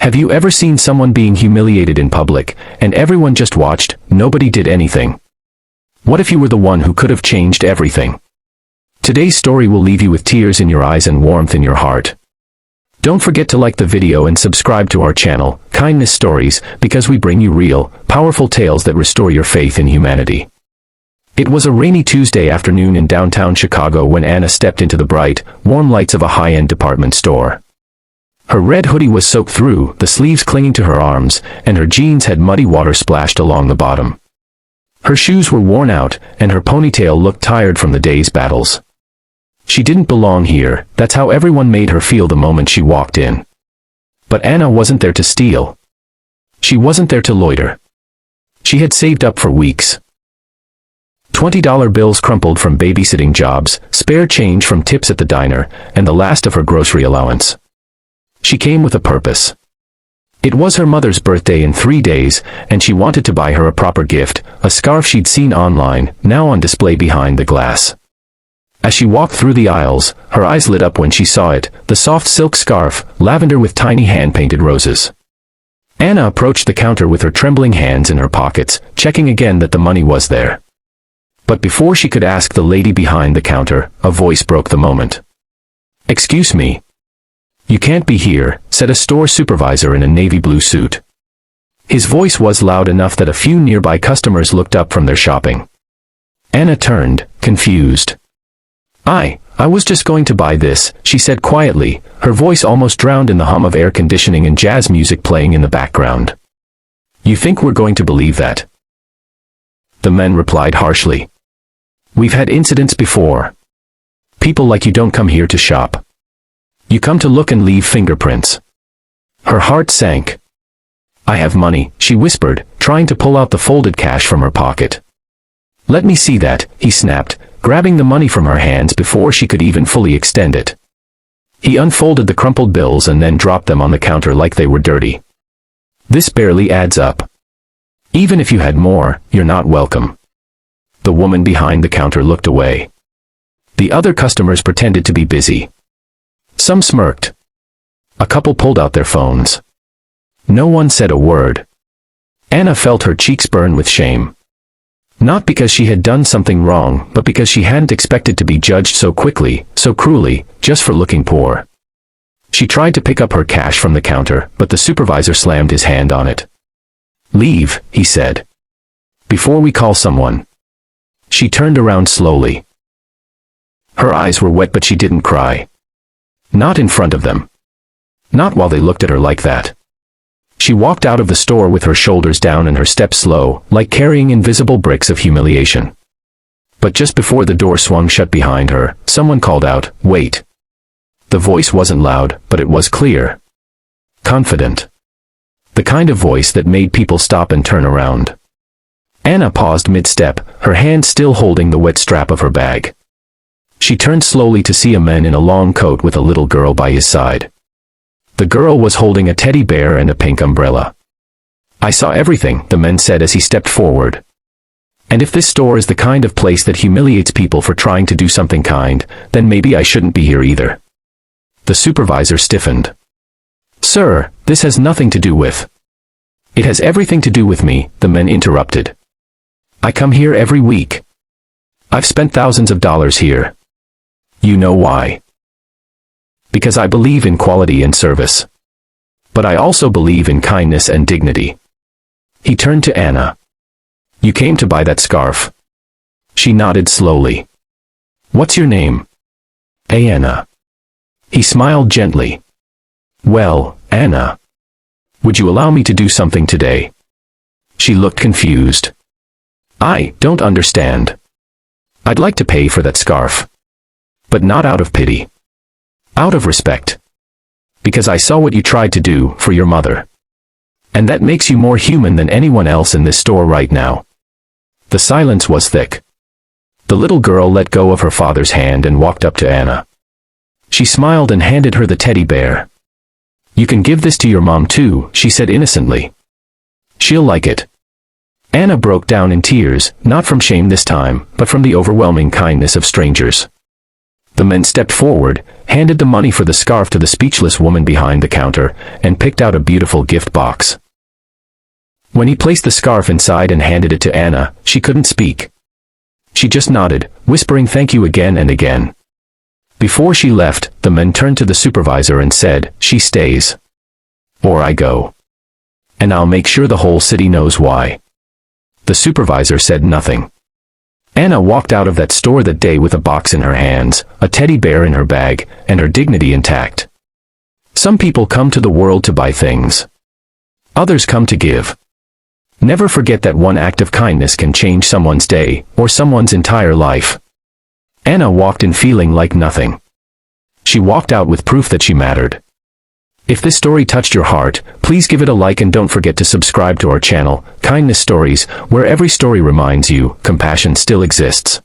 Have you ever seen someone being humiliated in public, and everyone just watched, nobody did anything? What if you were the one who could have changed everything? Today's story will leave you with tears in your eyes and warmth in your heart. Don't forget to like the video and subscribe to our channel, Kindness Stories, because we bring you real, powerful tales that restore your faith in humanity. It was a rainy Tuesday afternoon in downtown Chicago when Anna stepped into the bright, warm lights of a high-end department store. Her red hoodie was soaked through, the sleeves clinging to her arms, and her jeans had muddy water splashed along the bottom. Her shoes were worn out, and her ponytail looked tired from the day's battles. She didn't belong here, that's how everyone made her feel the moment she walked in. But Anna wasn't there to steal. She wasn't there to loiter. She had saved up for weeks. $20 bills crumpled from babysitting jobs, spare change from tips at the diner, and the last of her grocery allowance. She came with a purpose. It was her mother's birthday in 3 days, and she wanted to buy her a proper gift, a scarf she'd seen online, now on display behind the glass. As she walked through the aisles, her eyes lit up when she saw it, the soft silk scarf, lavender with tiny hand-painted roses. Anna approached the counter with her trembling hands in her pockets, checking again that the money was there. But before she could ask the lady behind the counter, a voice broke the moment. "Excuse me. You can't be here," said a store supervisor in a navy blue suit. His voice was loud enough that a few nearby customers looked up from their shopping. Anna turned, confused. I was just going to buy this," she said quietly, her voice almost drowned in the hum of air conditioning and jazz music playing in the background. "You think we're going to believe that?" The men replied harshly. "We've had incidents before. People like you don't come here to shop. You come to look and leave fingerprints." Her heart sank. "I have money," she whispered, trying to pull out the folded cash from her pocket. "Let me see that," he snapped, grabbing the money from her hands before she could even fully extend it. He unfolded the crumpled bills and then dropped them on the counter like they were dirty. "This barely adds up. Even if you had more, you're not welcome." The woman behind the counter looked away. The other customers pretended to be busy. Some smirked. A couple pulled out their phones. No one said a word. Anna felt her cheeks burn with shame. Not because she had done something wrong, but because she hadn't expected to be judged so quickly, so cruelly, just for looking poor. She tried to pick up her cash from the counter, but the supervisor slammed his hand on it. "Leave," he said. "Before we call someone." She turned around slowly. Her eyes were wet, but she didn't cry. Not in front of them. Not while they looked at her like that. She walked out of the store with her shoulders down and her steps slow, like carrying invisible bricks of humiliation. But just before the door swung shut behind her, someone called out, "Wait." The voice wasn't loud, but it was clear. Confident. The kind of voice that made people stop and turn around. Anna paused mid-step, her hand still holding the wet strap of her bag. She turned slowly to see a man in a long coat with a little girl by his side. The girl was holding a teddy bear and a pink umbrella. "I saw everything," the man said as he stepped forward. "And if this store is the kind of place that humiliates people for trying to do something kind, then maybe I shouldn't be here either." The supervisor stiffened. "Sir, this has nothing to do with—" "It has everything to do with me," the man interrupted. "I come here every week. I've spent thousands of dollars here. You know why? Because I believe in quality and service. But I also believe in kindness and dignity." He turned to Anna. "You came to buy that scarf?" She nodded slowly. "What's your name?" "Anna." He smiled gently. "Well, Anna. Would you allow me to do something today?" She looked confused. "I don't understand." "I'd like to pay for that scarf. But not out of pity. Out of respect. Because I saw what you tried to do for your mother. And that makes you more human than anyone else in this store right now." The silence was thick. The little girl let go of her father's hand and walked up to Anna. She smiled and handed her the teddy bear. "You can give this to your mom too," she said innocently. "She'll like it." Anna broke down in tears, not from shame this time, but from the overwhelming kindness of strangers. The men stepped forward, handed the money for the scarf to the speechless woman behind the counter, and picked out a beautiful gift box. When he placed the scarf inside and handed it to Anna, she couldn't speak. She just nodded, whispering thank you again and again. Before she left, the men turned to the supervisor and said, "She stays. Or I go. And I'll make sure the whole city knows why." The supervisor said nothing. Anna walked out of that store that day with a box in her hands, a teddy bear in her bag, and her dignity intact. Some people come to the world to buy things. Others come to give. Never forget that one act of kindness can change someone's day, or someone's entire life. Anna walked in feeling like nothing. She walked out with proof that she mattered. If this story touched your heart, please give it a like and don't forget to subscribe to our channel, Kindness Stories, where every story reminds you, compassion still exists.